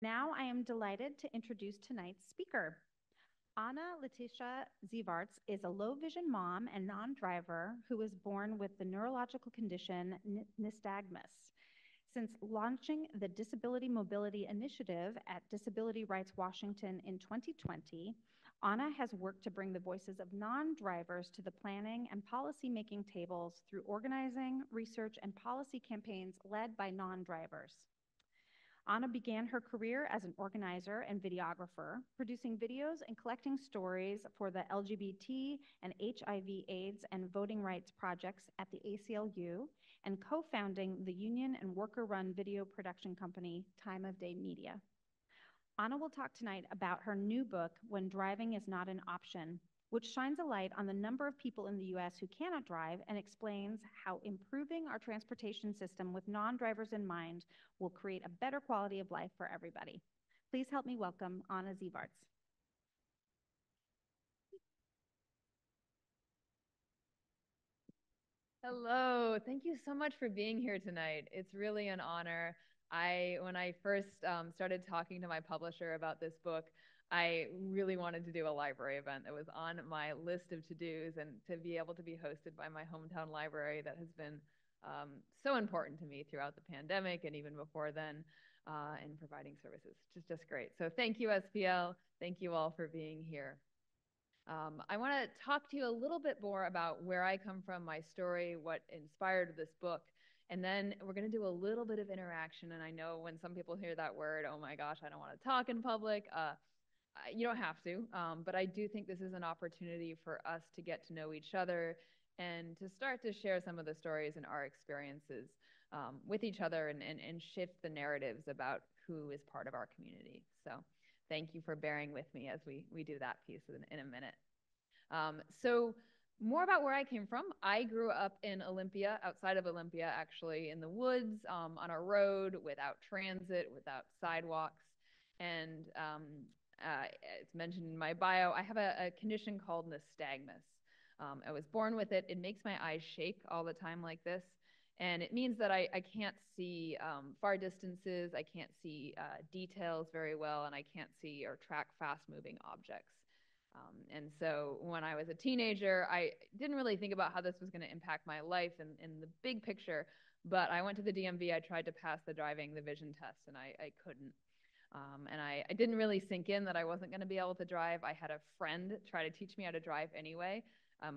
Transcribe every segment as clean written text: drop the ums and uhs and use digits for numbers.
Now I am delighted to introduce tonight's speaker. Anna Letitia Zievarts is a low vision mom and non driver who was born with the neurological condition nystagmus. Since launching the Disability Mobility Initiative at Disability Rights Washington in 2020, Anna has worked to bring the voices of non drivers to the planning and policy making tables through organizing, research, and policy campaigns led by non drivers. Anna began her career as an organizer and videographer, producing videos and collecting stories for the LGBT and HIV/AIDS and voting rights projects at the ACLU, and co-founding the union and worker-run video production company, Time of Day Media. Anna will talk tonight about her new book, When Driving is Not an Option, which shines a light on the number of people in the US who cannot drive and explains how improving our transportation system with non-drivers in mind will create a better quality of life for everybody. Please help me welcome Anna Zievarts. Hello, thank you so much for being here tonight. It's really an honor. When I first started talking to my publisher about this book, I really wanted to do a library event that was on my list of to-dos, and to be able to be hosted by my hometown library that has been so important to me throughout the pandemic and even before then, in providing services. Just great. So thank you, SPL. Thank you all for being here. I want to talk to you a little bit more about where I come from, my story, what inspired this book, and then we're going to do a little bit of interaction. And I know when some people hear that word, oh my gosh, I don't want to talk in public. You don't have to, but I do think this is an opportunity for us to get to know each other and to start to share some of the stories and our experiences with each other, and shift the narratives about who is part of our community. So thank you for bearing with me as we do that piece in a minute. So more about where I came from. I grew up in Olympia, outside of Olympia, actually, in the woods, on a road, without transit, without sidewalks. And it's mentioned in my bio, I have a condition called nystagmus. I was born with it. It makes my eyes shake all the time like this. And it means that I can't see far distances, I can't see details very well, and I can't see or track fast moving objects. And so when I was a teenager, I didn't really think about how this was going to impact my life in the big picture, but I went to the DMV, I tried to pass the vision test, and I couldn't. And I didn't really sink in that I wasn't going to be able to drive. I had a friend try to teach me how to drive anyway,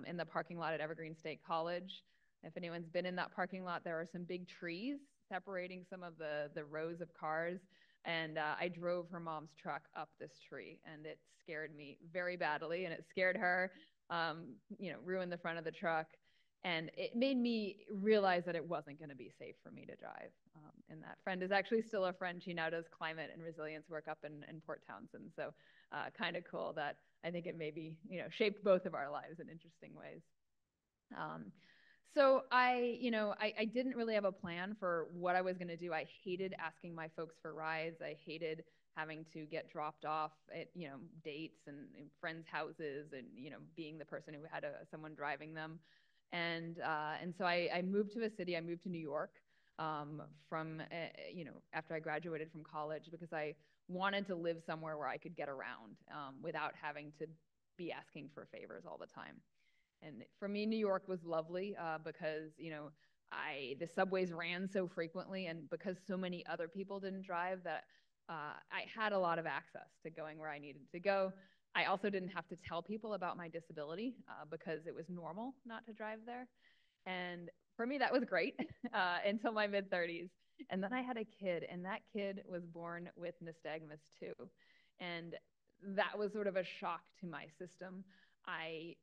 in the parking lot at Evergreen State College. If anyone's been in that parking lot, there are some big trees separating some of the rows of cars. And I drove her mom's truck up this tree, and it scared me very badly, and it scared her, ruined the front of the truck. And it made me realize that it wasn't going to be safe for me to drive. And that friend is actually still a friend. She now does climate and resilience work up in Port Townsend. So kind of cool that I think it maybe, shaped both of our lives in interesting ways. So I didn't really have a plan for what I was going to do. I hated asking my folks for rides. I hated having to get dropped off at, dates and friends' houses, and, being the person who had someone driving them. And so I moved to a city. I moved to New York, from, after I graduated from college, because I wanted to live somewhere where I could get around, without having to be asking for favors all the time. And for me, New York was lovely, because, the subways ran so frequently, and because so many other people didn't drive, that I had a lot of access to going where I needed to go. I also didn't have to tell people about my disability, because it was normal not to drive there. And for me, that was great, until my mid-30s. And then I had a kid, and that kid was born with nystagmus too. And that was sort of a shock to my system. I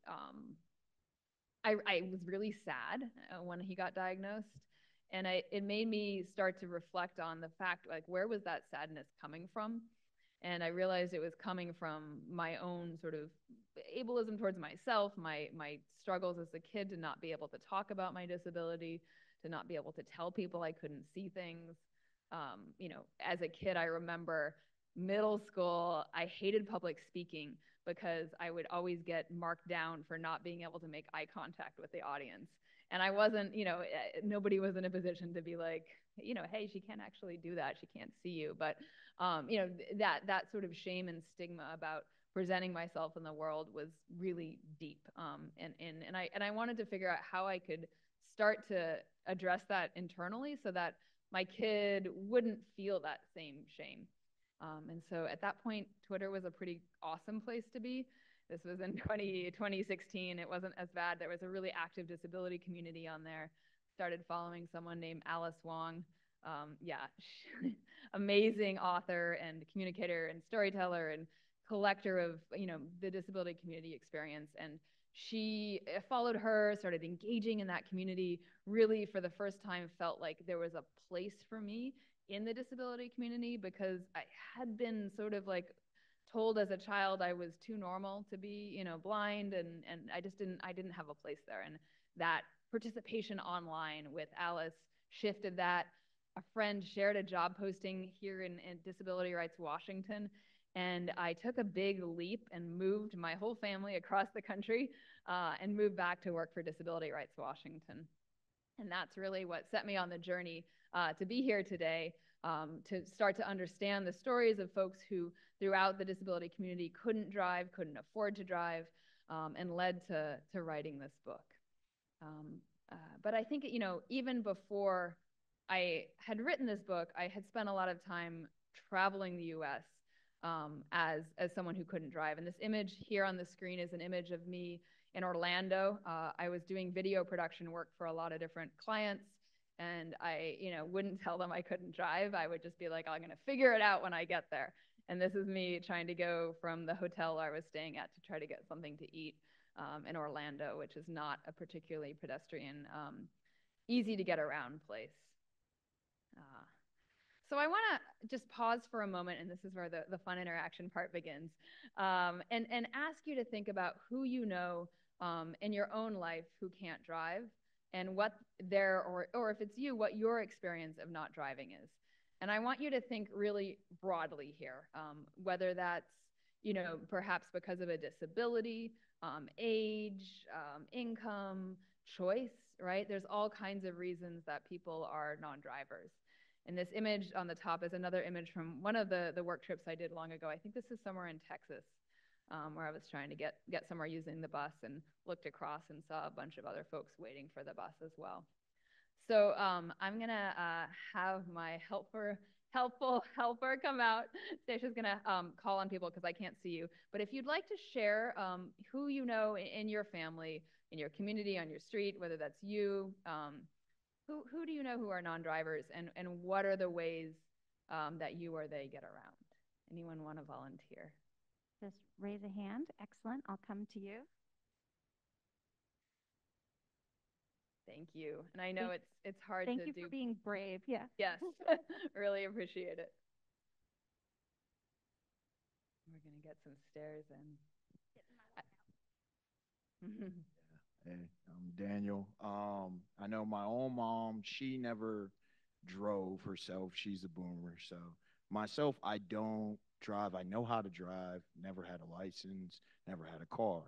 I was really sad, when he got diagnosed, and it made me start to reflect on the fact, like, where was that sadness coming from? And I realized it was coming from my own sort of ableism towards myself, my struggles as a kid to not be able to talk about my disability, to not be able to tell people I couldn't see things. As a kid, I remember middle school, I hated public speaking because I would always get marked down for not being able to make eye contact with the audience. And I wasn't, nobody was in a position to be like, hey, she can't actually do that. She can't see you. But, that sort of shame and stigma about presenting myself in the world was really deep. And I wanted to figure out how I could start to address that internally so that my kid wouldn't feel that same shame. And so at that point, Twitter was a pretty awesome place to be. This was in 2016. It wasn't as bad. There was a really active disability community on there. Started following someone named Alice Wong. Amazing author and communicator and storyteller and collector of the disability community experience. And she followed her, started engaging in that community, really for the first time felt like there was a place for me in the disability community, because I had been sort of like told as a child I was too normal to be, blind, and I didn't have a place there. And that participation online with Alice shifted that. A friend shared a job posting here in Disability Rights Washington, and I took a big leap and moved my whole family across the country and moved back to work for Disability Rights Washington. And that's really what set me on the journey to be here today, to start to understand the stories of folks who throughout the disability community couldn't drive, couldn't afford to drive, and led to writing this book. But I think, even before I had written this book, I had spent a lot of time traveling the US as someone who couldn't drive. And this image here on the screen is an image of me in Orlando. I was doing video production work for a lot of different clients, and I, wouldn't tell them I couldn't drive. I would just be like, I'm going to figure it out when I get there. And this is me trying to go from the hotel I was staying at to try to get something to eat in Orlando, which is not a particularly pedestrian, easy to get around place. So I want to just pause for a moment, and this is where the fun interaction part begins, and ask you to think about who you know in your own life who can't drive, and what their, or if it's you, what your experience of not driving is. And I want you to think really broadly here, whether that's, perhaps because of a disability, age, income, choice, right? There's all kinds of reasons that people are non-drivers. And this image on the top is another image from one of the work trips I did long ago. I think this is somewhere in Texas, where I was trying to get somewhere using the bus, and looked across and saw a bunch of other folks waiting for the bus as well. So I'm gonna have my helpful helper come out. Stacia's gonna call on people because I can't see you. But if you'd like to share who you know in your family, in your community, on your street, whether that's you, who do you know who are non-drivers, and what are the ways that you or they get around? Anyone want to volunteer? Just raise a hand. Excellent. I'll come to you. Thank you. And I know it's hard to do. Thank you for being brave. Yeah. Yes. Really appreciate it. We're going to get some stairs in. Hey, I'm Daniel. I know my own mom, she never drove herself. She's a boomer. So myself, I don't drive. I know how to drive, never had a license, never had a car.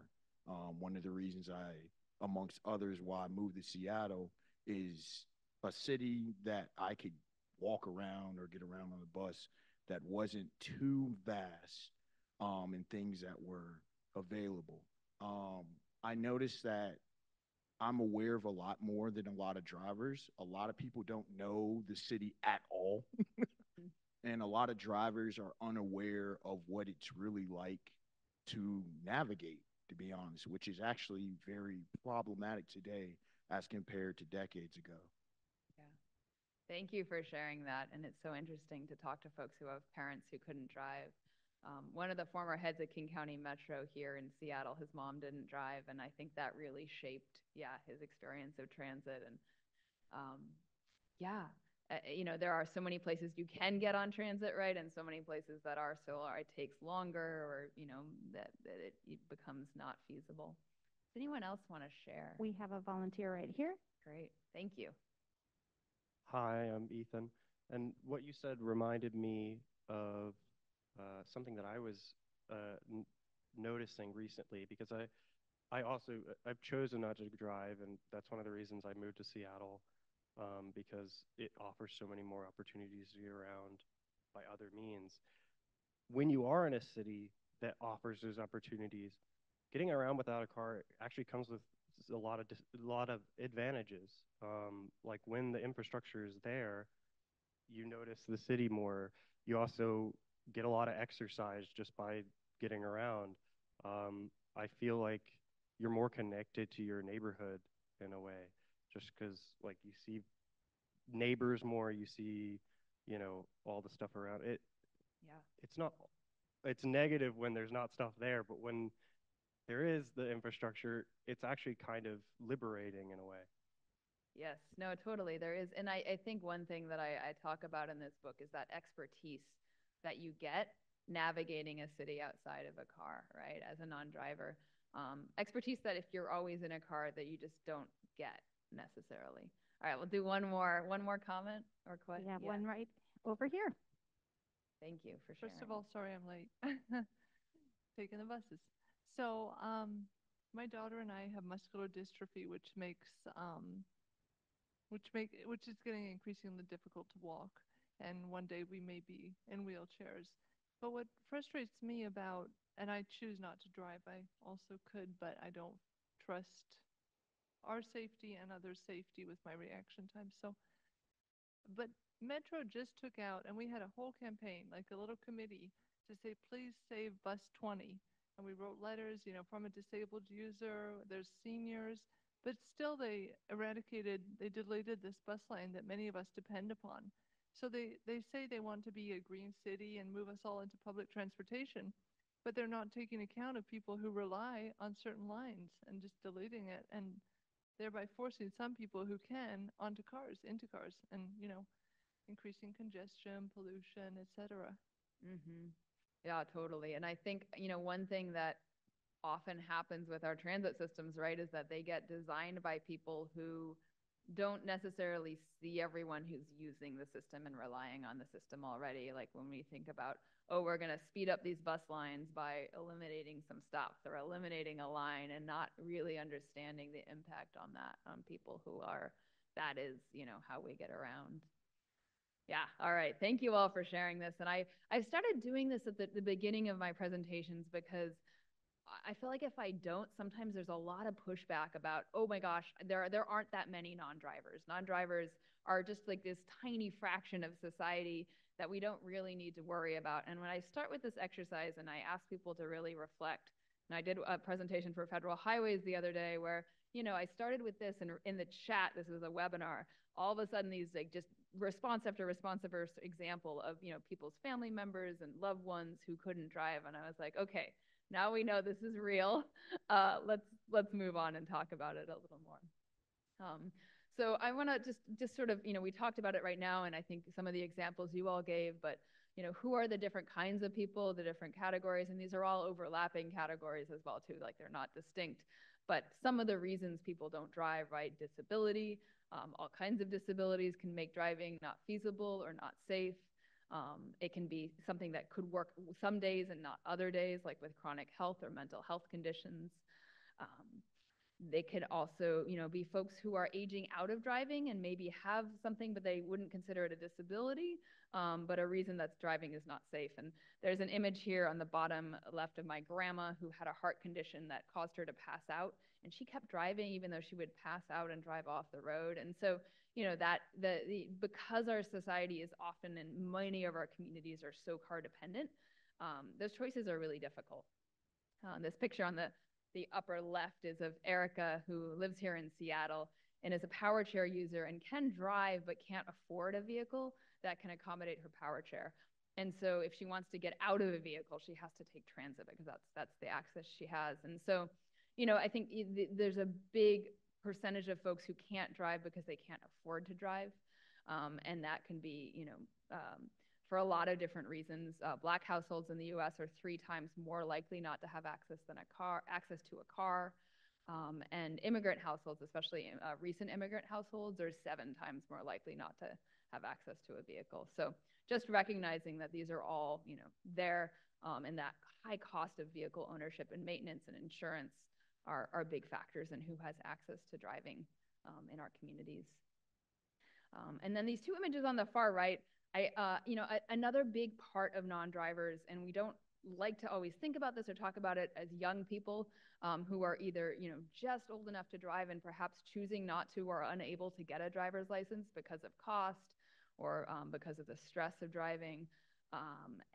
One of the reasons amongst others, why I moved to Seattle is a city that I could walk around or get around on the bus that wasn't too vast, and things that were available. I noticed that I'm aware of a lot more than a lot of drivers. A lot of people don't know the city at all. And a lot of drivers are unaware of what it's really like to navigate, to be honest, which is actually very problematic today as compared to decades ago. Yeah. Thank you for sharing that. And it's so interesting to talk to folks who have parents who couldn't drive. One of the former heads of King County Metro here in Seattle, his mom didn't drive, and I think that really shaped, his experience of transit. And there are so many places you can get on transit, right, and so many places that are so it takes longer, or that it becomes not feasible. Does anyone else want to share? We have a volunteer right here. Great, thank you. Hi, I'm Ethan, and what you said reminded me of something that I was noticing recently, because I've chosen not to drive, and that's one of the reasons I moved to Seattle, because it offers so many more opportunities to get around by other means. When you are in a city that offers those opportunities, getting around without a car actually comes with a lot of advantages. Like when the infrastructure is there, you notice the city more. You also get a lot of exercise just by getting around. I feel like you're more connected to your neighborhood in a way, just because like you see neighbors more, you see, all the stuff around it. Yeah. It's not, it's negative when there's not stuff there, but when there is the infrastructure, it's actually kind of liberating in a way. Yes, no, totally. There is. And I think one thing that I talk about in this book is that expertise that you get navigating a city outside of a car, right? As a non-driver. Expertise that if you're always in a car that you just don't get necessarily. All right, we'll do one more comment or question. We have one right over here. Thank you for sharing. First of all, sorry I'm late. Taking the buses. So, my daughter and I have muscular dystrophy, which is getting increasingly difficult to walk. And one day we may be in wheelchairs. But what frustrates me about, and I choose not to drive, I also could, but I don't trust our safety and others' safety with my reaction time. So, but Metro just took out, and we had a whole campaign, like a little committee, to say, please save bus 20. And we wrote letters, from a disabled user, there's seniors, but still they deleted this bus line that many of us depend upon. So they say they want to be a green city and move us all into public transportation, but they're not taking account of people who rely on certain lines and just deleting it, and thereby forcing some people who can into cars, and, increasing congestion, pollution, etc. Mm-hmm. Yeah, totally. And I think, one thing that often happens with our transit systems, right, is that they get designed by people who don't necessarily see everyone who's using the system and relying on the system already. Like when we think about, we're going to speed up these bus lines by eliminating some stops or eliminating a line, and not really understanding the impact on that on people that is, how we get around. Yeah. All right. Thank you all for sharing this. And I've started doing this at the beginning of my presentations because I feel like if I don't, sometimes there's a lot of pushback about, oh my gosh, there aren't that many non-drivers. Non-drivers are just like this tiny fraction of society that we don't really need to worry about. And when I start with this exercise and I ask people to really reflect, and I did a presentation for Federal Highways the other day where, I started with this, and in the chat, this was a webinar, all of a sudden these like just response after example of, people's family members and loved ones who couldn't drive. And I was like, okay, now we know this is real. Let's move on and talk about it a little more. So I want to just sort of, we talked about it right now, and I think some of the examples you all gave, but who are the different kinds of people, the different categories, and these are all overlapping categories as well too, like they're not distinct. But some of the reasons people don't drive, right? Disability, all kinds of disabilities can make driving not feasible or not safe. It can be something that could work some days and not other days, like with chronic health or mental health conditions. They could also, be folks who are aging out of driving and maybe have something, but they wouldn't consider it a disability, but a reason that driving is not safe. And there's an image here on the bottom left of my grandma who had a heart condition that caused her to pass out, and she kept driving even though she would pass out and drive off the road. And so, because our society is often, and many of our communities are so car dependent, those choices are really difficult. This picture on the upper left is of Erica, who lives here in Seattle and is a power chair user and can drive but can't afford a vehicle that can accommodate her power chair. And so if she wants to get out of a vehicle, she has to take transit because that's the access she has. And so, I think there's a big percentage of folks who can't drive because they can't afford to drive. And that can be, for a lot of different reasons. Black households in the U.S. are 3 times more likely not to have access to a car. And immigrant households, especially recent immigrant households, are 7 times more likely not to have access to a vehicle. So just recognizing that these are all, there, and that high cost of vehicle ownership and maintenance and insurance are big factors in who has access to driving in our communities. And then these two images on the far right, another big part of non-drivers, and we don't like to always think about this or talk about it as young people who are either just old enough to drive and perhaps choosing not to or unable to get a driver's license because of cost or because of the stress of driving.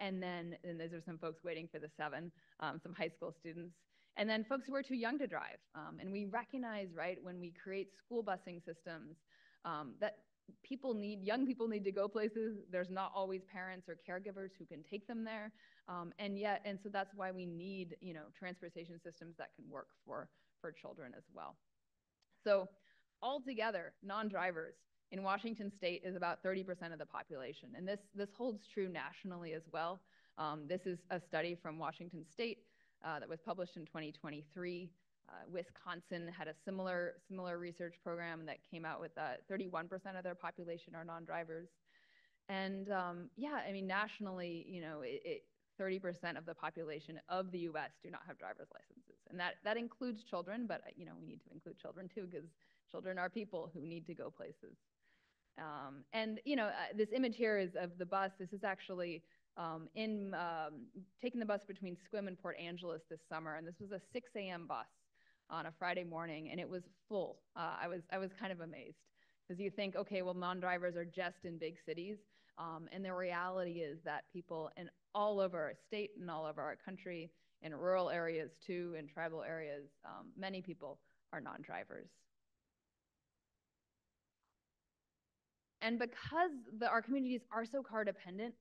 And those are some folks waiting for the 7, some high school students. And then folks who are too young to drive. And we recognize, right, when we create school busing systems that young people need to go places. There's not always parents or caregivers who can take them there. And so that's why we need, transportation systems that can work for children as well. So altogether, non-drivers in Washington state is about 30% of the population. And this holds true nationally as well. This is a study from Washington state that was published in 2023. Wisconsin had a similar research program that came out with 31% of their population are non-drivers. And nationally, 30% of the population of the U.S. do not have driver's licenses. And that includes children, but we need to include children too, because children are people who need to go places. This image here is of the bus. This is actually taking the bus between Sequim and Port Angeles this summer, and this was a 6 a.m. bus on a Friday morning, and it was full. I was kind of amazed, because you think, okay, well, non-drivers are just in big cities, and the reality is that people in all over our state and all over our country, in rural areas too, in tribal areas, many people are non-drivers. And because our communities are so car dependent,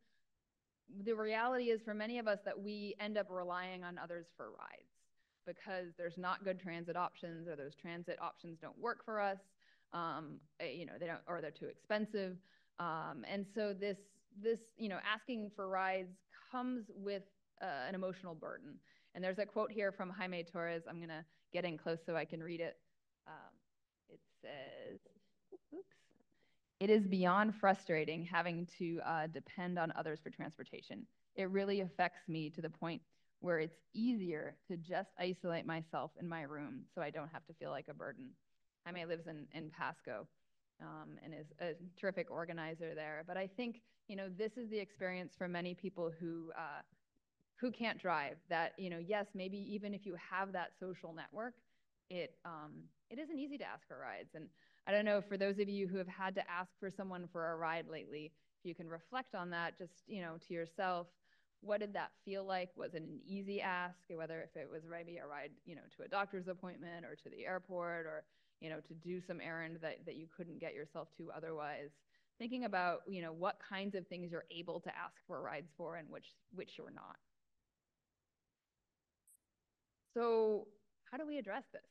the reality is for many of us that we end up relying on others for rides, because there's not good transit options, or those transit options don't work for us. They don't, or they're too expensive. And so this asking for rides comes with an emotional burden. And there's a quote here from Jaime Torres. I'm gonna get in close so I can read it. It says, oops. It is beyond frustrating having to depend on others for transportation. It really affects me to the point where it's easier to just isolate myself in my room so I don't have to feel like a burden. Jaime lives in Pasco and is a terrific organizer there. But I think, this is the experience for many people who can't drive, that, yes, maybe even if you have that social network, it isn't easy to ask for rides. And I don't know, for those of you who have had to ask for someone for a ride lately, if you can reflect on that just, to yourself, what did that feel like? Was it an easy ask, whether if it was maybe a ride, to a doctor's appointment or to the airport, or, to do some errand that you couldn't get yourself to otherwise? Thinking about, what kinds of things you're able to ask for rides for and which you're not. So how do we address this?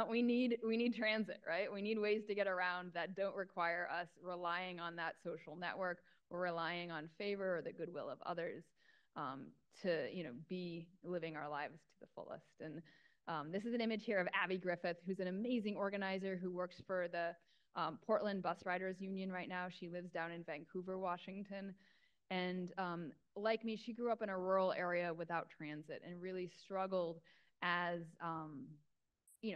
We need transit, right? We need ways to get around that don't require us relying on that social network or relying on favor or the goodwill of others to be living our lives to the fullest. And this is an image here of Abby Griffith, who's an amazing organizer who works for the Portland Bus Riders Union right now. She lives down in Vancouver, Washington. And like me, she grew up in a rural area without transit and really struggled as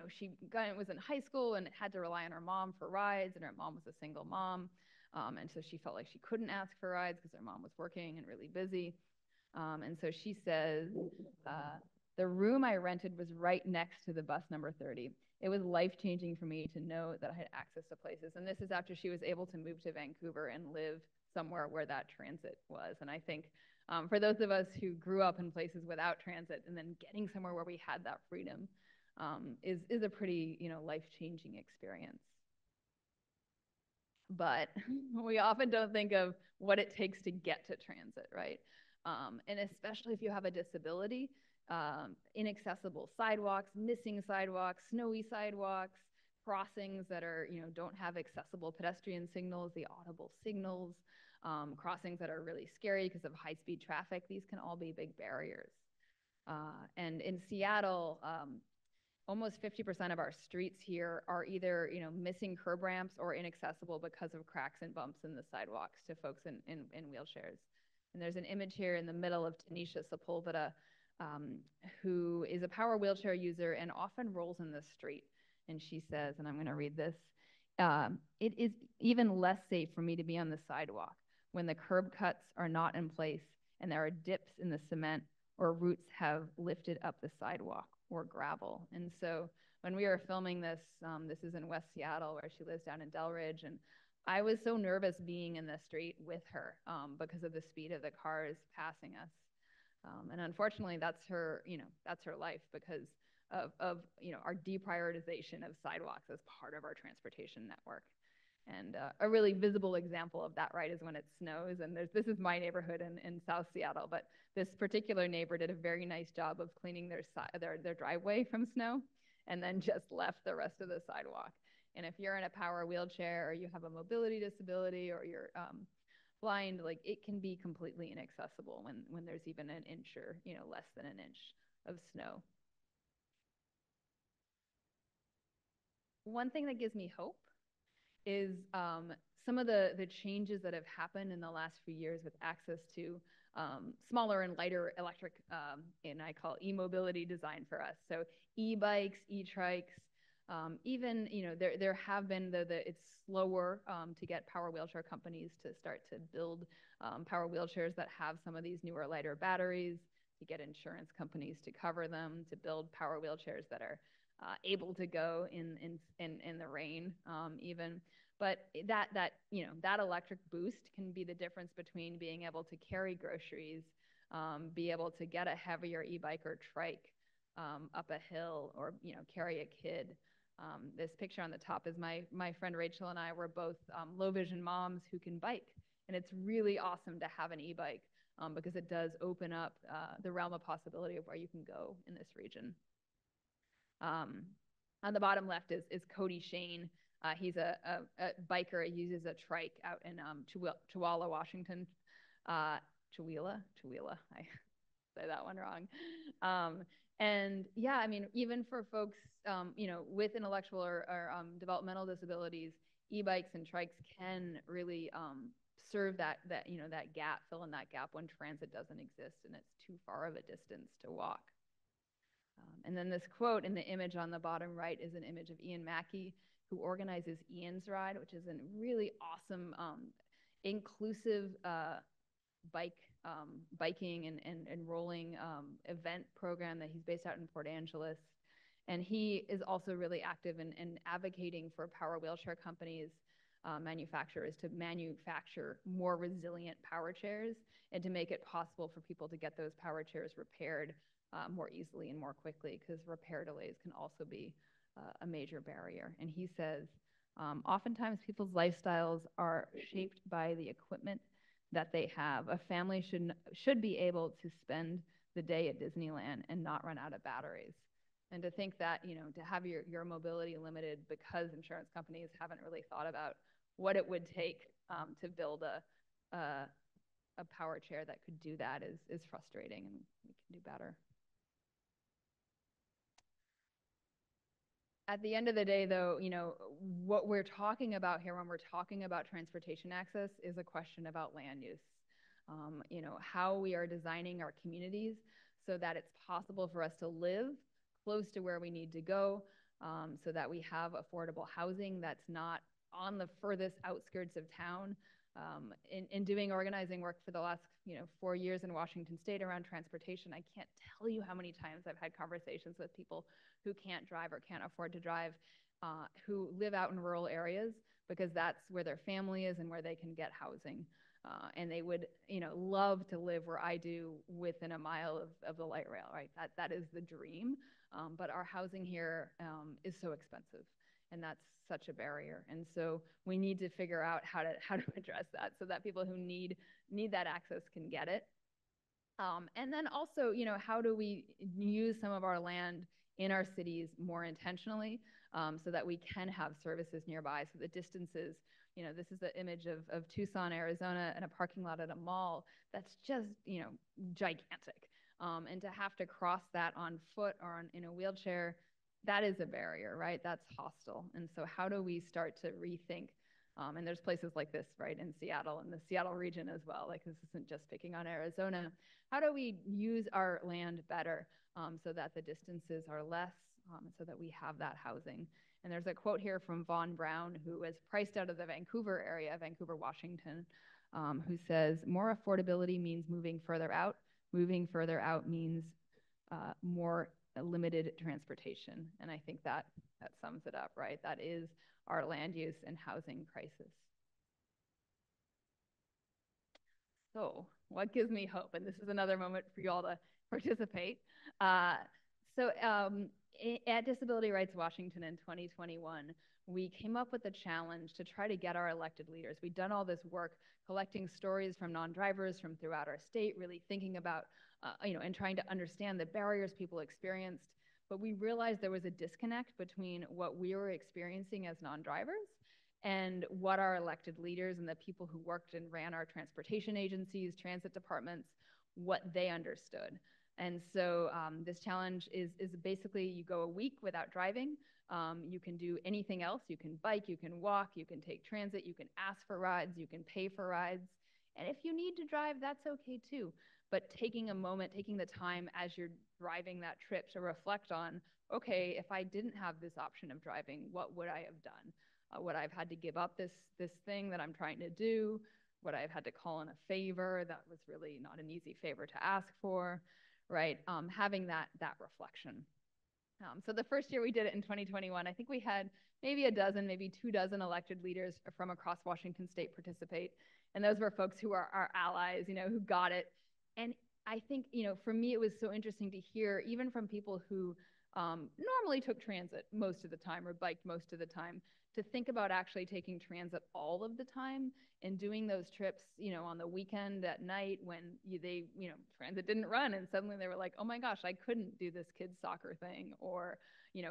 she was in high school and had to rely on her mom for rides, and her mom was a single mom. And so she felt like she couldn't ask for rides because her mom was working and really busy. And so she says, the room I rented was right next to the bus number 30. It was life-changing for me to know that I had access to places. And this is after she was able to move to Vancouver and live somewhere where that transit was. And I think for those of us who grew up in places without transit and then getting somewhere where we had that freedom is a pretty, life-changing experience. But we often don't think of what it takes to get to transit, right? And especially if you have a disability, inaccessible sidewalks, missing sidewalks, snowy sidewalks, crossings that are, don't have accessible pedestrian signals, the audible signals, crossings that are really scary because of high-speed traffic. These can all be big barriers. And in Seattle, almost 50% of our streets here are either, missing curb ramps or inaccessible because of cracks and bumps in the sidewalks to folks in wheelchairs. And there's an image here in the middle of Tanisha Sepulveda, who is a power wheelchair user and often rolls in the street. And she says, and I'm going to read this, it is even less safe for me to be on the sidewalk when the curb cuts are not in place and there are dips in the cement or roots have lifted up the sidewalk or gravel. And so when we were filming this, this is in West Seattle where she lives down in Delridge, and I was so nervous being in the street with her because of the speed of the cars passing us. And unfortunately, that's her, that's her life because of our deprioritization of sidewalks as part of our transportation network. And a really visible example of that, right, is when it snows. And this is my neighborhood in South Seattle, but this particular neighbor did a very nice job of cleaning their driveway from snow and then just left the rest of the sidewalk. And if you're in a power wheelchair or you have a mobility disability or you're blind, like it can be completely inaccessible when there's even an inch or less than an inch of snow. One thing that gives me hope is some of the changes that have happened in the last few years with access to smaller and lighter electric, and I call e-mobility design for us. So e-bikes, e-trikes, even, there have been, it's slower to get power wheelchair companies to start to build power wheelchairs that have some of these newer, lighter batteries, to get insurance companies to cover them, to build power wheelchairs that are able to go in the rain, even. But that electric boost can be the difference between being able to carry groceries, be able to get a heavier e-bike or trike up a hill, or carry a kid. This picture on the top is my friend Rachel and I were both low vision moms who can bike, and it's really awesome to have an e-bike because it does open up the realm of possibility of where you can go in this region. On the bottom left is Cody Shane. He's a biker. He uses a trike out in Chewelah, Washington. Chewelah, I say that one wrong. And yeah, I mean, even for folks, with intellectual or developmental disabilities, e-bikes and trikes can really serve that gap, fill in that gap when transit doesn't exist and it's too far of a distance to walk. And then this quote in the image on the bottom right is an image of Ian Mackey, who organizes Ian's Ride, which is a really awesome, inclusive biking and rolling event program that he's based out in Port Angeles. And he is also really active in advocating for power wheelchair companies, manufacturers, to manufacture more resilient power chairs and to make it possible for people to get those power chairs repaired more easily and more quickly, because repair delays can also be a major barrier. And he says, oftentimes people's lifestyles are shaped by the equipment that they have. A family should be able to spend the day at Disneyland and not run out of batteries. And to think that, to have your mobility limited because insurance companies haven't really thought about what it would take to build a power chair that could do that is frustrating, and we can do better. At the end of the day, though, what we're talking about here when we're talking about transportation access is a question about land use. How we are designing our communities so that it's possible for us to live close to where we need to go, so that we have affordable housing that's not on the furthest outskirts of town. In doing organizing work for the last 4 years in Washington State around transportation, I can't tell you how many times I've had conversations with people who can't drive or can't afford to drive, who live out in rural areas because that's where their family is and where they can get housing. And they would love to live where I do, within a mile of the light rail, right? That is the dream. But our housing here is so expensive, and that's such a barrier. And so we need to figure out how to address that so that people who need that access can get it. And then also, how do we use some of our land in our cities more intentionally, so that we can have services nearby, so the distances, this is the image of Tucson, Arizona, and a parking lot at a mall that's just, gigantic. And to have to cross that on foot or in a wheelchair, that is a barrier, right? That's hostile. And so how do we start to rethink And there's places like this, right, in Seattle and the Seattle region as well. Like, this isn't just picking on Arizona. How do we use our land better so that the distances are less, so that we have that housing? And there's a quote here from Vaughn Brown, who was priced out of the Vancouver area, Vancouver, Washington, who says, more affordability means moving further out. Moving further out means more limited transportation. And I think that sums it up, right? That is our land use and housing crisis. So what gives me hope? And this is another moment for you all to participate. At Disability Rights Washington in 2021, we came up with a challenge to try to get our elected leaders. We'd done all this work collecting stories from non-drivers from throughout our state, really thinking about, and trying to understand the barriers people experienced. But we realized there was a disconnect between what we were experiencing as non-drivers and what our elected leaders and the people who worked and ran our transportation agencies, transit departments, what they understood. And so this challenge is basically you go a week without driving. You can do anything else. You can bike, you can walk, you can take transit, you can ask for rides, you can pay for rides. And if you need to drive, that's okay too. But taking a moment, taking the time as you're driving that trip to reflect on, okay, if I didn't have this option of driving, what would I have done? Would I have had to give up this thing that I'm trying to do? Would I have had to call in a favor that was really not an easy favor to ask for, right? Having that reflection. So the first year we did it in 2021, I think we had maybe a dozen, maybe 24 elected leaders from across Washington state participate. And those were folks who are our allies, who got it. And I think, for me, it was so interesting to hear, even from people who normally took transit most of the time or biked most of the time, to think about actually taking transit all of the time and doing those trips, on the weekend at night when transit didn't run, and suddenly they were like, oh my gosh, I couldn't do this kids' soccer thing or,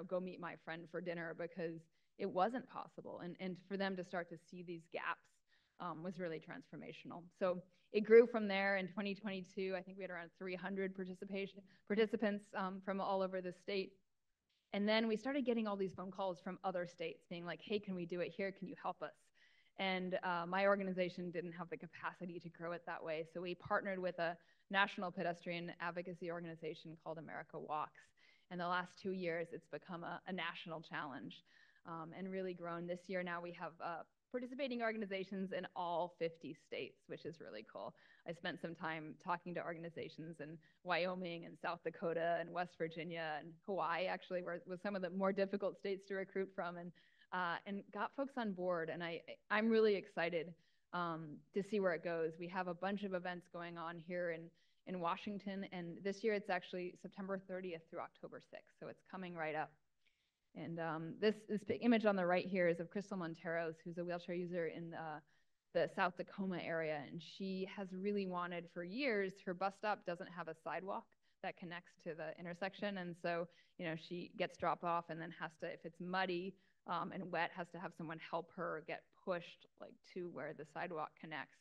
go meet my friend for dinner because it wasn't possible. And for them to start to see these gaps was really transformational. So it grew from there. In 2022, I think we had around 300 participants from all over the state. And then we started getting all these phone calls from other states being like, hey, can we do it here? Can you help us? And my organization didn't have the capacity to grow it that way. So we partnered with a national pedestrian advocacy organization called America Walks. And the last 2 years, it's become a national challenge and really grown. This year now we have participating organizations in all 50 states, which is really cool. I spent some time talking to organizations in Wyoming and South Dakota and West Virginia and Hawaii, actually, was some of the more difficult states to recruit from, and got folks on board. And I'm really excited to see where it goes. We have a bunch of events going on here in Washington, and this year it's actually September 30th through October 6th, so it's coming right up. And this image on the right here is of Crystal Monteros, who's a wheelchair user in the South Tacoma area. And she has really wanted for years, her bus stop doesn't have a sidewalk that connects to the intersection. And so, she gets dropped off and then has to, if it's muddy and wet, has to have someone help her get pushed like to where the sidewalk connects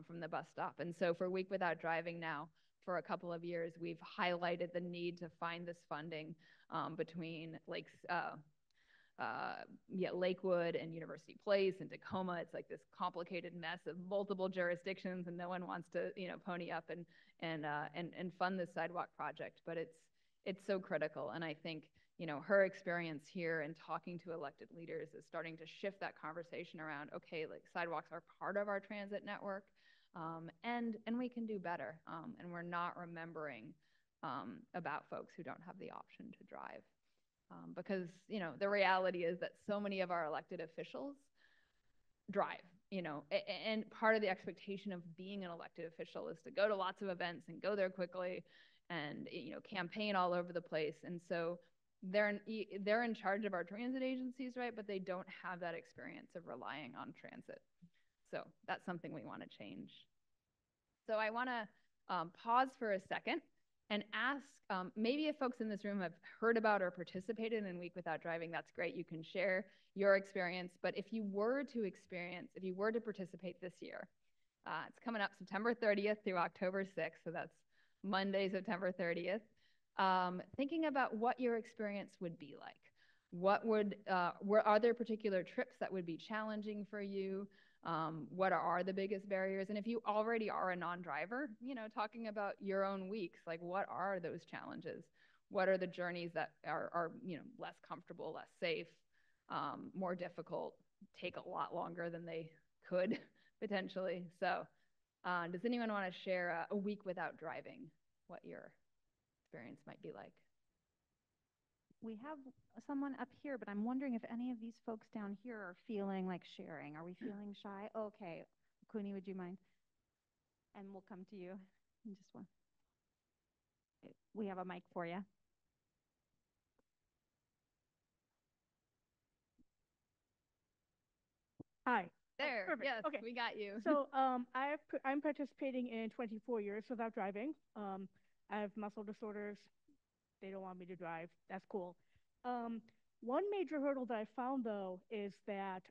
from the bus stop. And so for Week Without Driving now, for a couple of years, we've highlighted the need to find this funding between Lakewood and University Place and Tacoma. It's like this complicated mess of multiple jurisdictions, and no one wants to, pony up and fund this sidewalk project. But it's so critical, and I think her experience here and talking to elected leaders is starting to shift that conversation around. Okay, like sidewalks are part of our transit network, and we can do better, and we're not remembering about folks who don't have the option to drive. Because, the reality is that so many of our elected officials drive, and part of the expectation of being an elected official is to go to lots of events and go there quickly and, campaign all over the place. And so they're in charge of our transit agencies, right? But they don't have that experience of relying on transit. So that's something we want to change. So I want to pause for a second and ask, maybe if folks in this room have heard about or participated in Week Without Driving, that's great. You can share your experience. But if you were to participate this year, it's coming up September 30th through October 6th. So that's Monday, September 30th. Thinking about what your experience would be like. are there particular trips that would be challenging for you? What are the biggest barriers? And if you already are a non-driver, talking about your own weeks, like what are those challenges? What are the journeys that are less comfortable, less safe, more difficult, take a lot longer than they could potentially? So does anyone want to share a week without driving, what your experience might be like? We have someone up here, but I'm wondering if any of these folks down here are feeling like sharing. Are we feeling shy? Okay. Kuni, would you mind? And we'll come to you in just one. We have a mic for you. Hi. There, perfect. yes, Okay. we got you. So I'm participating in 24 years without driving. I have muscle disorders. They don't want me to drive. That's cool. One major hurdle that I found, though, is that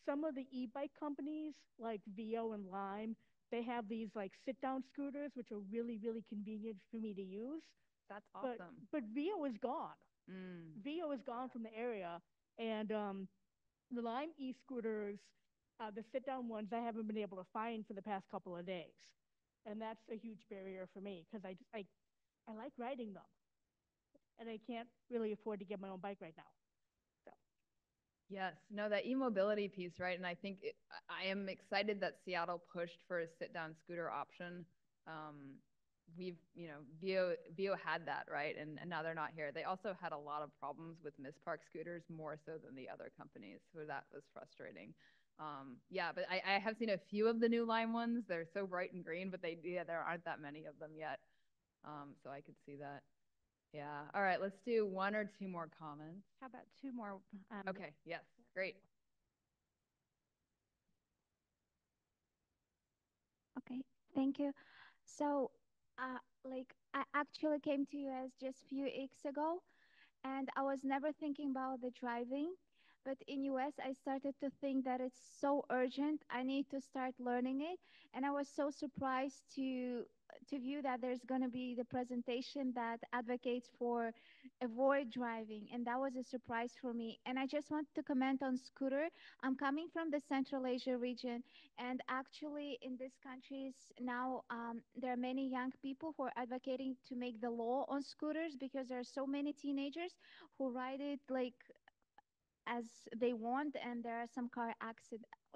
some of the e-bike companies, like Vio and Lime, they have these like sit-down scooters, which are really, really convenient for me to use. That's awesome. But Vio is gone. Vio is gone from the area, and the Lime e-scooters, the sit-down ones, I haven't been able to find for the past couple of days, and that's a huge barrier for me because I like riding them, and I can't really afford to get my own bike right now. So. Yes, no, that e-mobility piece, right? And I think I am excited that Seattle pushed for a sit-down scooter option. Vio had that, right? And now they're not here. They also had a lot of problems with mispark scooters, more so than the other companies. So that was frustrating. Yeah, but I have seen a few of the new Lime ones. They're so bright and green, but there aren't that many of them yet. So I could see that. Yeah. All right, let's do one or two more comments. How about two more? Okay, yes, great. Okay, thank you. So, I actually came to US just a few weeks ago, and I was never thinking about the driving. But in US, I started to think that it's so urgent. I need to start learning it, and I was so surprised to view that there's going to be the presentation that advocates for avoid driving, and that was a surprise for me. And I just want to comment on scooter. I'm coming from the Central Asia region, and actually in these countries now there are many young people who are advocating to make the law on scooters because there are so many teenagers who ride it like as they want, and there are some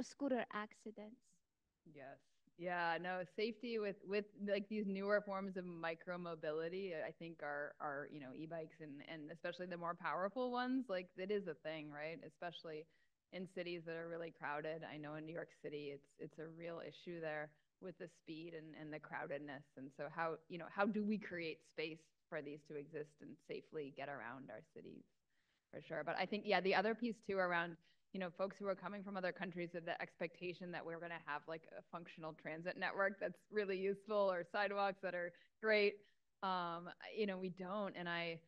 scooter accidents. Yes. Yeah, no, safety with like these newer forms of micro mobility, I think are e-bikes and especially the more powerful ones, like it is a thing, right? Especially in cities that are really crowded. I know in New York City it's a real issue there with the speed and the crowdedness. And so how do we create space for these to exist and safely get around our cities? For sure. But I think, yeah, the other piece too around folks who are coming from other countries with the expectation that we're going to have like a functional transit network that's really useful or sidewalks that are great. We don't. And I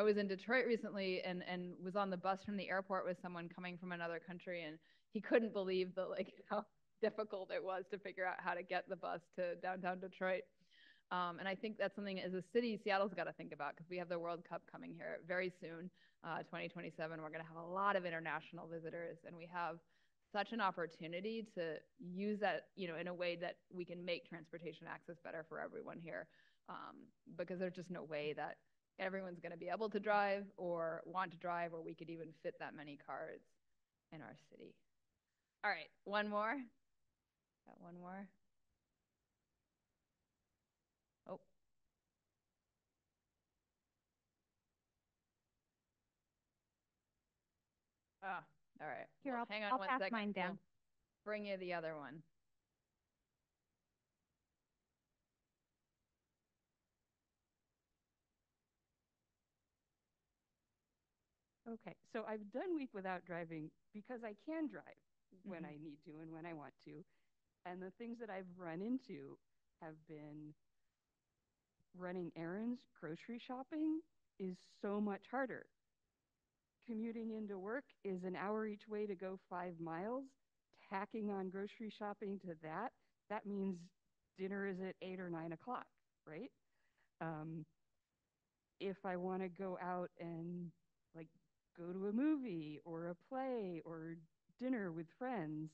was in Detroit recently and was on the bus from the airport with someone coming from another country, and he couldn't believe how difficult it was to figure out how to get the bus to downtown Detroit. And I think that's something as a city, Seattle's got to think about because we have the World Cup coming here very soon, 2027. We're going to have a lot of international visitors, and we have such an opportunity to use that, in a way that we can make transportation access better for everyone here, because there's just no way that everyone's going to be able to drive or want to drive, or we could even fit that many cars in our city. All right, one more. Got one more. Oh. Ah, all right. Here, Well, hang on I'll one pass second. mine down. We'll bring you the other one. Okay, so I've done week without driving because I can drive when I need to and when I want to. And the things that I've run into have been running errands, grocery shopping is so much harder. Commuting into work is an hour each way to go 5 miles. Tacking on grocery shopping to that means dinner is at 8 or 9 o'clock, right? If I want to go out and like go to a movie or a play or dinner with friends,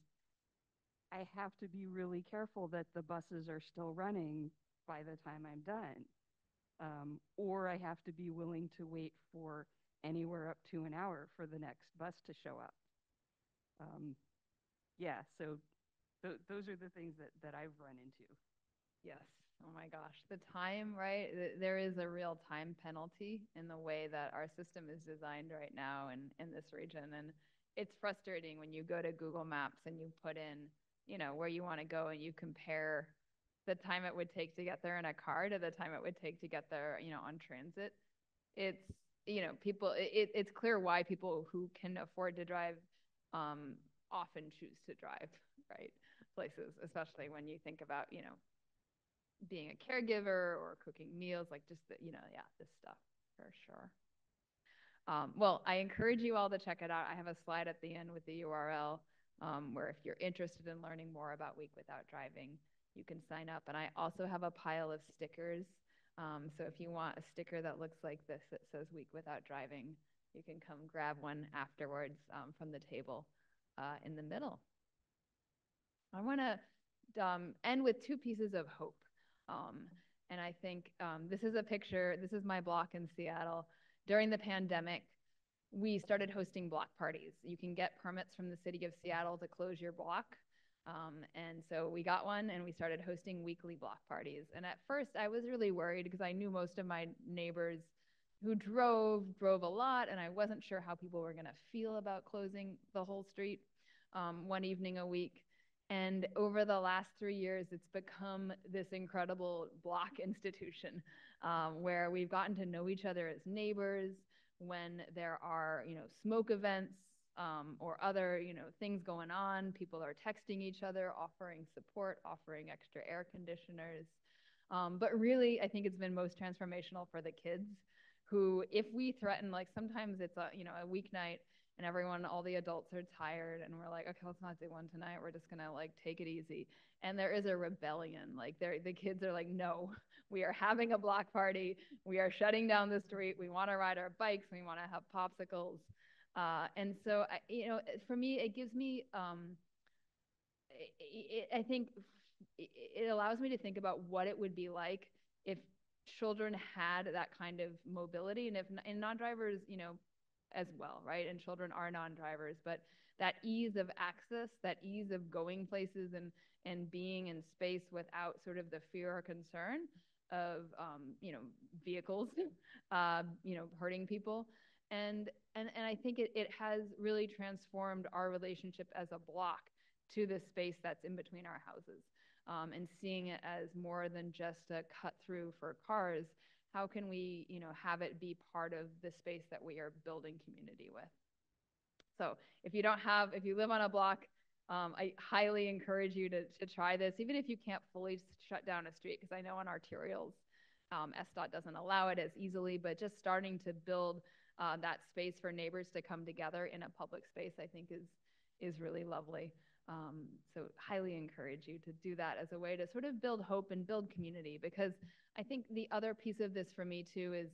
I have to be really careful that the buses are still running by the time I'm done. Or I have to be willing to wait for anywhere up to an hour for the next bus to show up. Yeah, so those are the things that I've run into. Yes. Oh my gosh. The time, right? There is a real time penalty in the way that our system is designed right now in this region. And it's frustrating when you go to Google Maps and you put in, where you want to go and you compare the time it would take to get there in a car to the time it would take to get there, on transit. It's, it's clear why people who can afford to drive often choose to drive, right? Places, especially when you think about, being a caregiver or cooking meals, like just the, this stuff for sure. Well, I encourage you all to check it out. I have a slide at the end with the URL where if you're interested in learning more about Week Without Driving, you can sign up. And I also have a pile of stickers. So if you want a sticker that looks like this that says Week Without Driving, you can come grab one afterwards from the table in the middle. I want to end with two pieces of hope. And I think this is a picture, this is my block in Seattle. During the pandemic, we started hosting block parties. You can get permits from the city of Seattle to close your block. And so we got one and we started hosting weekly block parties. And at first I was really worried because I knew most of my neighbors who drove a lot, and I wasn't sure how people were gonna feel about closing the whole street one evening a week. And over the last 3 years, it's become this incredible block institution where we've gotten to know each other as neighbors. When there are, smoke events or other, things going on, people are texting each other, offering support, offering extra air conditioners. But really, I think it's been most transformational for the kids who, if we threaten, like sometimes it's a weeknight and all the adults are tired and we're like, okay, let's not do one tonight. We're just gonna like take it easy. And there is a rebellion. Like the kids are like, no, we are having a block party. We are shutting down the street. We want to ride our bikes. We want to have popsicles. And so, for me, it gives me, I think it allows me to think about what it would be like if children had that kind of mobility, and non-drivers, as well, right? And children are non-drivers, but that ease of access, that ease of going places and being in space without sort of the fear or concern of vehicles hurting people. And I think it has really transformed our relationship as a block to the space that's in between our houses, and seeing it as more than just a cut through for cars. How can we, have it be part of the space that we are building community with? So if you live on a block, I highly encourage you to try this, even if you can't fully shut down a street, because I know on arterials, SDOT doesn't allow it as easily, but just starting to build that space for neighbors to come together in a public space, I think is really lovely. So highly encourage you to do that as a way to sort of build hope and build community, because I think the other piece of this for me too is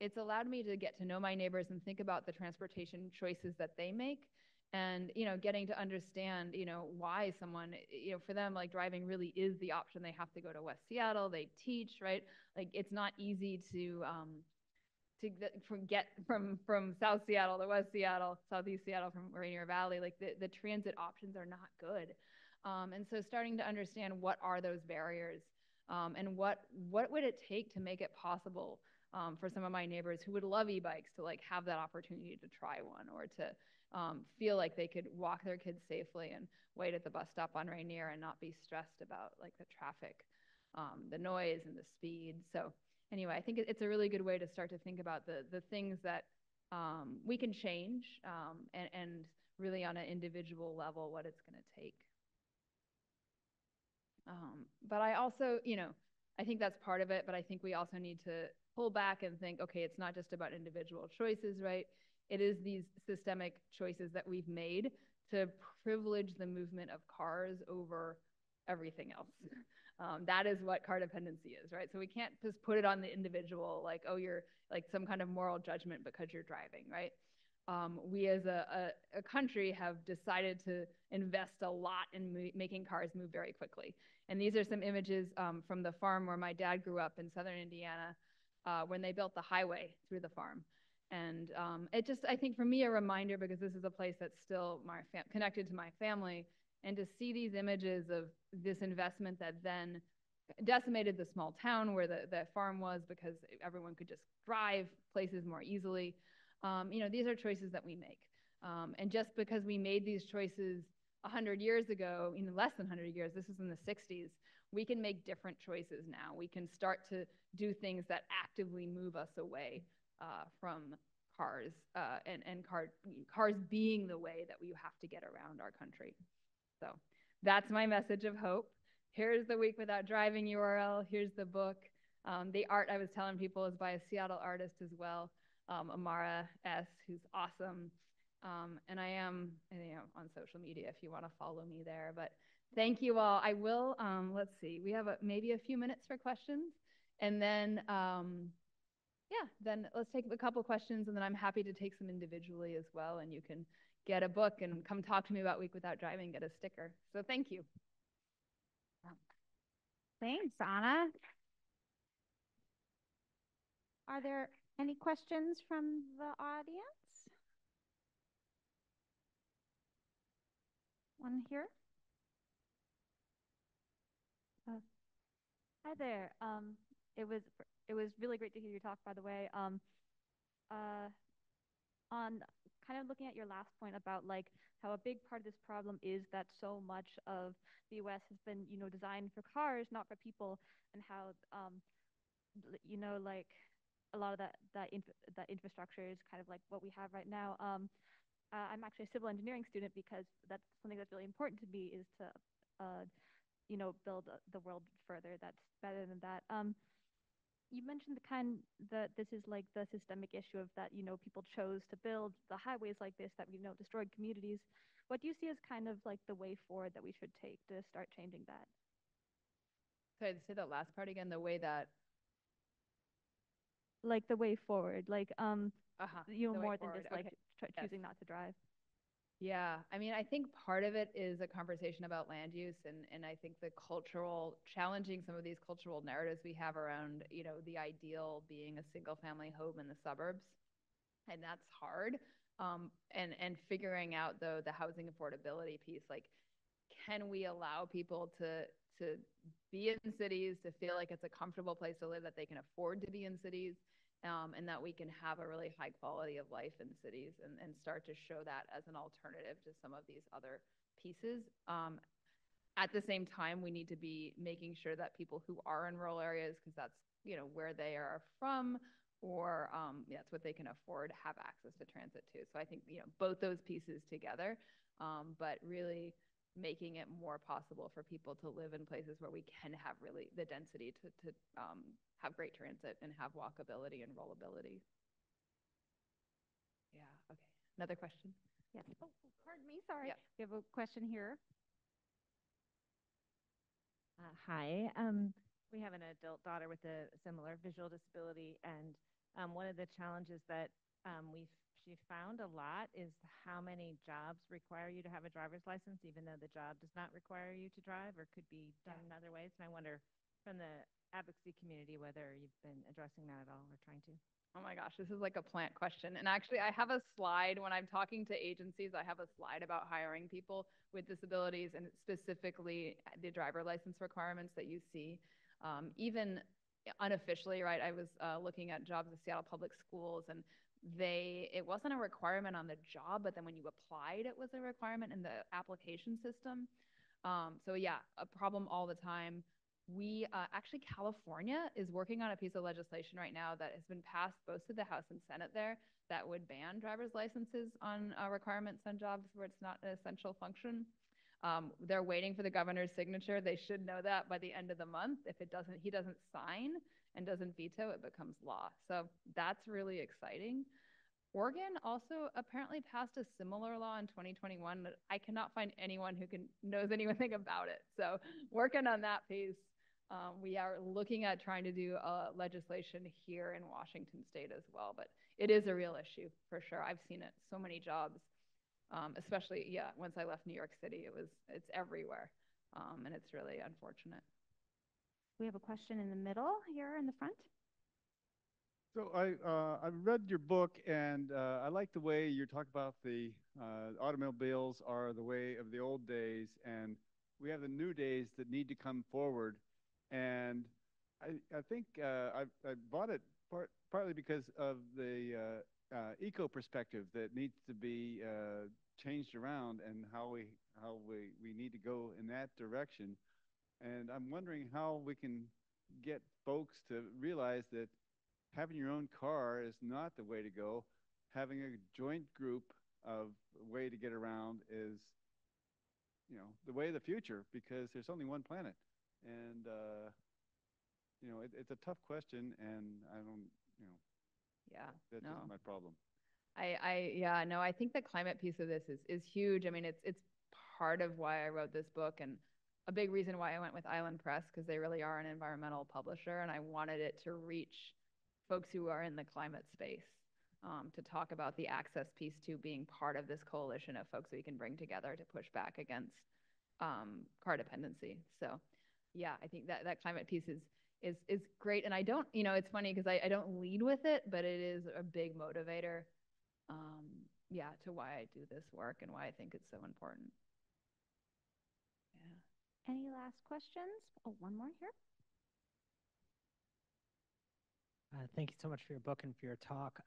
it's allowed me to get to know my neighbors and think about the transportation choices that they make, and getting to understand why someone, for them, like driving really is the option. They have to go to West Seattle, they teach, right? Like it's not easy to get from South Seattle to West Seattle, Southeast Seattle from Rainier Valley. Like the transit options are not good. And so starting to understand what are those barriers, and what would it take to make it possible for some of my neighbors who would love e-bikes to like have that opportunity to try one, or to feel like they could walk their kids safely and wait at the bus stop on Rainier and not be stressed about like the traffic, the noise and the speed. So anyway, I think it's a really good way to start to think about the things that we can change, and really on an individual level, what it's going to take. But I also, I think that's part of it, but I think we also need to pull back and think, okay, it's not just about individual choices, right? It is these systemic choices that we've made to privilege the movement of cars over everything else. That is what car dependency is, right? So we can't just put it on the individual, like, oh, you're like some kind of moral judgment because you're driving, right? we as a country have decided to invest a lot in making cars move very quickly. And these are some images from the farm where my dad grew up in southern Indiana when they built the highway through the farm. And it just, I think for me, a reminder, because this is a place that's still connected to my family, and to see these images of this investment that then decimated the small town where the farm was, because everyone could just drive places more easily. These are choices that we make. And just because we made these choices 100 years ago, less than 100 years, this was in the 60s, we can make different choices now. We can start to do things that actively move us away from cars and cars being the way that we have to get around our country. So that's my message of hope. Here's the Week Without Driving URL. Here's the book. The art, I was telling people, is by a Seattle artist as well, Amara S., who's awesome. And I am on social media if you want to follow me there. But thank you all. I will, let's see, we have maybe a few minutes for questions. And then, then let's take a couple questions, and then I'm happy to take some individually as well. And you can get a book and come talk to me about Week Without Driving, get a sticker. So thank you. Thanks, Anna. Are there any questions from the audience? One here. Hi there. It was really great to hear your talk, by the way. On kind of looking at your last point about like how a big part of this problem is that so much of the U.S. has been, designed for cars, not for people, and how, like a lot of that infrastructure is kind of like what we have right now. I'm actually a civil engineering student because that's something that's really important to me, is to, build the world further that's better than that. You mentioned that this is like the systemic issue of that, people chose to build the highways like this that, destroyed communities. What do you see as kind of like the way forward that we should take to start changing that? Sorry, say that last part again, the way that. Like the way forward, like, more than just like choosing not to drive. Yeah, I mean, I think part of it is a conversation about land use, and I think the challenging some of these cultural narratives we have around, the ideal being a single family home in the suburbs. And that's hard. And figuring out, though, the housing affordability piece, like, can we allow people to be in cities, to feel like it's a comfortable place to live, that they can afford to be in cities, and that we can have a really high quality of life in cities, and start to show that as an alternative to some of these other pieces. At the same time, we need to be making sure that people who are in rural areas, because that's, where they are from, or that's what they can afford, have access to transit too. So I think, both those pieces together, but really making it more possible for people to live in places where we can have really the density to have great transit and have walkability and rollability. Yeah, okay. Another question? Yes. Oh, pardon me, sorry. Yeah. We have a question here. Hi. We have an adult daughter with a similar visual disability, and one of the challenges that she found a lot is how many jobs require you to have a driver's license, even though the job does not require you to drive or could be done in other ways. And I wonder, from the advocacy community, whether you've been addressing that at all or trying to. Oh my gosh, this is like a plant question. And actually, I have a slide when I'm talking to agencies. I have a slide about hiring people with disabilities, and specifically the driver license requirements that you see. Even unofficially, right? I was looking at jobs at Seattle Public Schools, and it wasn't a requirement on the job, but then when you applied, it was a requirement in the application system. So yeah, a problem all the time. We actually, California is working on a piece of legislation right now that has been passed both to the House and Senate there, that would ban driver's licenses on requirements on jobs where it's not an essential function. They're waiting for the governor's signature. They should know that by the end of the month. If he doesn't sign and doesn't veto, it becomes law. So that's really exciting. Oregon also apparently passed a similar law in 2021. I cannot find anyone who knows anything about it. So working on that piece. We are looking at trying to do legislation here in Washington State as well, but it is a real issue for sure. I've seen it so many jobs, especially once I left New York City, it's everywhere, and it's really unfortunate. We have a question in the middle here in the front. So I've read your book, and I like the way you talk about the automobiles are the way of the old days, and we have the new days that need to come forward. And I think I bought it partly because of the eco perspective that needs to be changed around, and how we need to go in that direction. And I'm wondering how we can get folks to realize that having your own car is not the way to go. Having a joint group of way to get around is, the way of the future, because there's only one planet. And, it's a tough question, and I don't, that's just my problem. I think the climate piece of this is huge. I mean, it's part of why I wrote this book, and a big reason why I went with Island Press, because they really are an environmental publisher, and I wanted it to reach folks who are in the climate space, to talk about the access piece too, being part of this coalition of folks we can bring together to push back against car dependency. So yeah, I think that climate piece is great. And I don't, it's funny because I don't lead with it, but it is a big motivator, to why I do this work and why I think it's so important. Yeah. Any last questions? Oh, one more here. Thank you so much for your book and for your talk.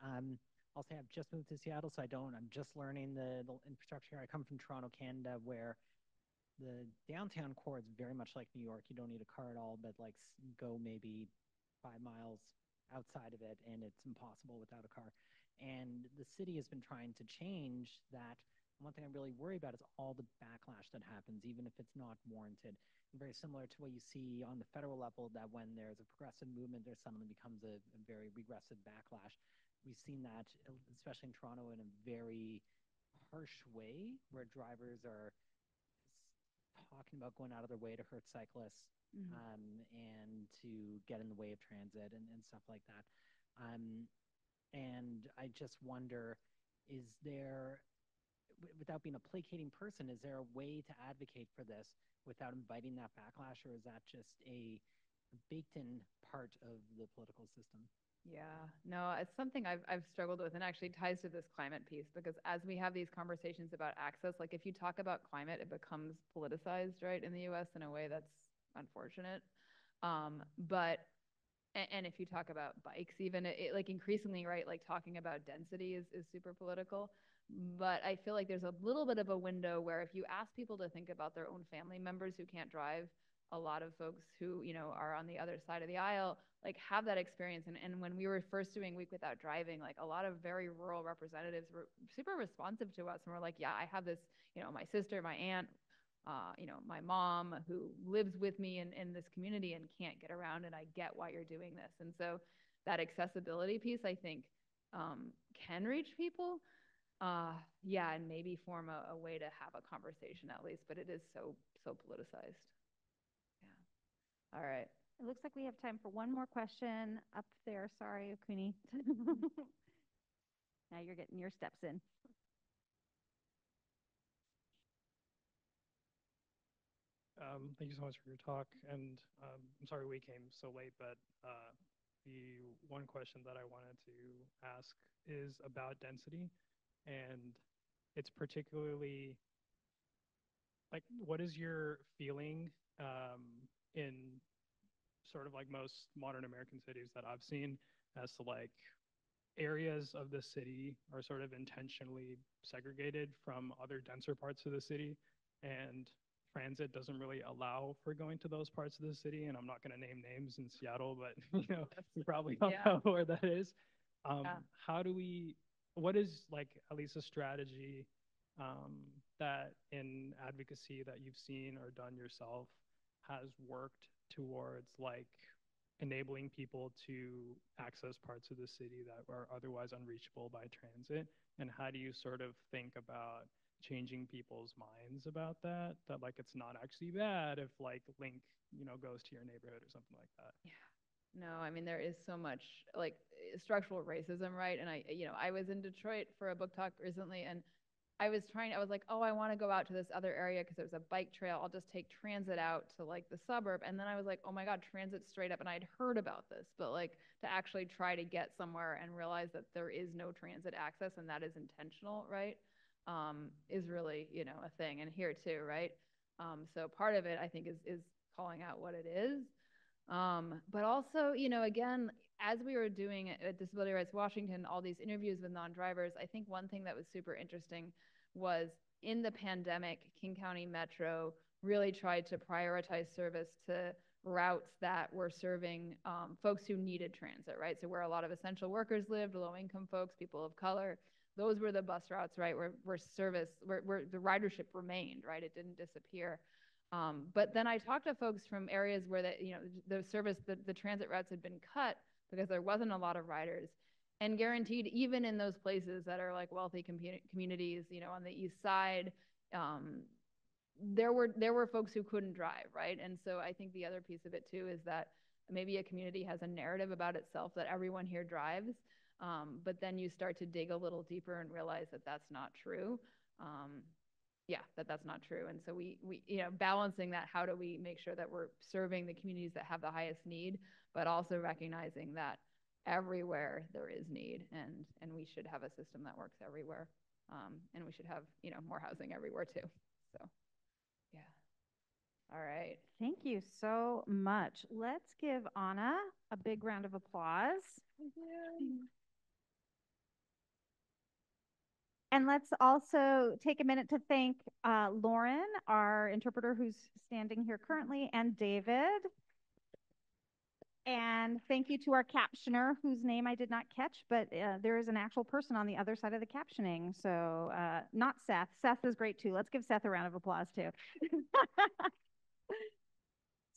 I'll say I've just moved to Seattle, so I'm just learning the infrastructure. I come from Toronto, Canada, where the downtown core is very much like New York. You don't need a car at all, but go maybe 5 miles outside of it, and it's impossible without a car. And the city has been trying to change that. And one thing I really worry about is all the backlash that happens, even if it's not warranted. And very similar to what you see on the federal level, that when there's a progressive movement, there suddenly becomes a very regressive backlash. We've seen that, especially in Toronto, in a very harsh way, where drivers are talking about going out of their way to hurt cyclists, and to get in the way of transit and stuff like that. And I just wonder, is there, without being a placating person, is there a way to advocate for this without inviting that backlash, or is that just a baked-in part of the political system? Yeah, no, it's something I've struggled with, and actually ties to this climate piece, because as we have these conversations about access, if you talk about climate, it becomes politicized, right, in the US in a way that's unfortunate. And if you talk about bikes, even it increasingly, right, talking about density is super political. But I feel like there's a little bit of a window where if you ask people to think about their own family members who can't drive, a lot of folks who, are on the other side of the aisle, have that experience. And when we were first doing Week Without Driving, a lot of very rural representatives were super responsive to us and were like, yeah, I have this, my sister, my aunt, my mom who lives with me in this community and can't get around, and I get why you're doing this. And so that accessibility piece, I think, can reach people. And maybe form a way to have a conversation at least, but it is so politicized. Yeah. All right. It looks like we have time for one more question up there. Sorry, Okuni. Now you're getting your steps in. Thank you so much for your talk, and I'm sorry we came so late, but the one question that I wanted to ask is about density, and it's particularly what is your feeling in sort of most modern American cities that I've seen as to areas of the city are sort of intentionally segregated from other denser parts of the city, and transit doesn't really allow for going to those parts of the city. And I'm not going to name names in Seattle, but you probably don't know where that is. What is at least a strategy that in advocacy that you've seen or done yourself has worked towards enabling people to access parts of the city that are otherwise unreachable by transit? And how do you sort of think about changing people's minds about that, that like it's not actually bad if like Link, you know, goes to your neighborhood or something like that. Yeah. No, I mean, there is so much like structural racism, right? And I was in Detroit for a book talk recently, and I was like, oh, I want to go out to this other area because there's a bike trail. I'll just take transit out to like the suburb. And then I was like, oh my God, transit straight up. And I'd heard about this, but like to actually try to get somewhere and realize that there is no transit access and that is intentional, right? Is really, you know, a thing. And here too, right? So part of it, I think, is calling out what it is. But also, you know, again, as we were doing at Disability Rights Washington, all these interviews with non-drivers, I think one thing that was super interesting was in the pandemic, King County Metro really tried to prioritize service to routes that were serving folks who needed transit, right? So where a lot of essential workers lived, low-income folks, people of color, those were the bus routes, right, where the ridership remained, right? It didn't disappear. But then I talked to folks from areas where the transit routes had been cut because there wasn't a lot of riders, and guaranteed even in those places that are like wealthy communities, you know, on the east side, there were folks who couldn't drive, right? And so I think the other piece of it too is that maybe a community has a narrative about itself that everyone here drives, but then you start to dig a little deeper and realize that that's not true. That's not true. And so we you know, balancing that, how do we make sure that we're serving the communities that have the highest need, but also recognizing that everywhere there is need, and we should have a system that works everywhere, and we should have, you know, more housing everywhere too. So yeah. All right. Thank you so much. Let's give Anna a big round of applause. Thank you. And let's also take a minute to thank Lauren, our interpreter who's standing here currently, and David. And thank you to our captioner, whose name I did not catch, but there is an actual person on the other side of the captioning. So not Seth. Seth is great too. Let's give Seth a round of applause too.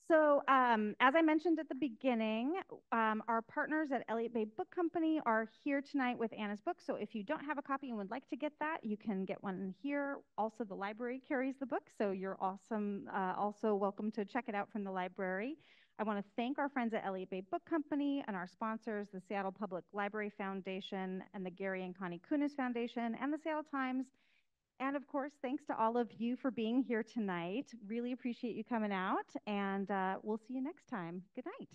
So as I mentioned at the beginning, our partners at Elliott Bay Book Company are here tonight with Anna's book. So if you don't have a copy and would like to get that, you can get one here. Also, the library carries the book, so you're also welcome to check it out from the library. I want to thank our friends at Elliott Bay Book Company and our sponsors, the Seattle Public Library Foundation and the Gary and Connie Kunis Foundation and the Seattle Times. And of course, thanks to all of you for being here tonight. Really appreciate you coming out, and we'll see you next time. Good night.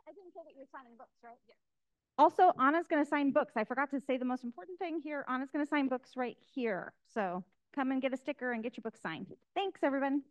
I didn't say that you're signing books, right? Yeah. Also, Anna's going to sign books. I forgot to say the most important thing here. Anna's going to sign books right here. So come and get a sticker and get your book signed. Thanks, everyone.